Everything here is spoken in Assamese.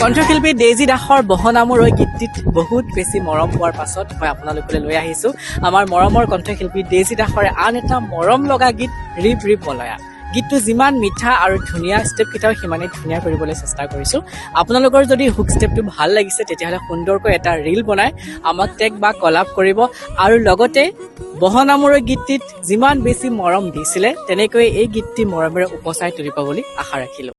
কণ্ঠশিল্পী ডেজি দাসৰ বহনামৰ এই গীতটিত বহুত বেছি মৰম পোৱাৰ পাছত মই আপোনালোকলৈ লৈ আহিছো আমাৰ মৰমৰ কণ্ঠশিল্পী ডেজি দাসৰ আন এটা মৰম লগা গীত ৰিপ ৰিপ মলয়া। গীতটো যিমান মিঠা আৰু ধুনীয়া, ষ্টেপকেইটাও সিমানেই ধুনীয়া কৰিবলৈ চেষ্টা কৰিছোঁ। আপোনালোকৰ যদি হুক ষ্টেপটো ভাল লাগিছে তেতিয়াহ'লে সুন্দৰকৈ এটা ৰীল বনাই আমাক টেগ বা কলাপ কৰিব। আৰু লগতে বহনামৰ এই গীতটিত যিমান বেছি মৰম দিছিলে তেনেকৈ এই গীতটি মৰমেৰে উপচাই তুলিব বুলি আশা ৰাখিলোঁ।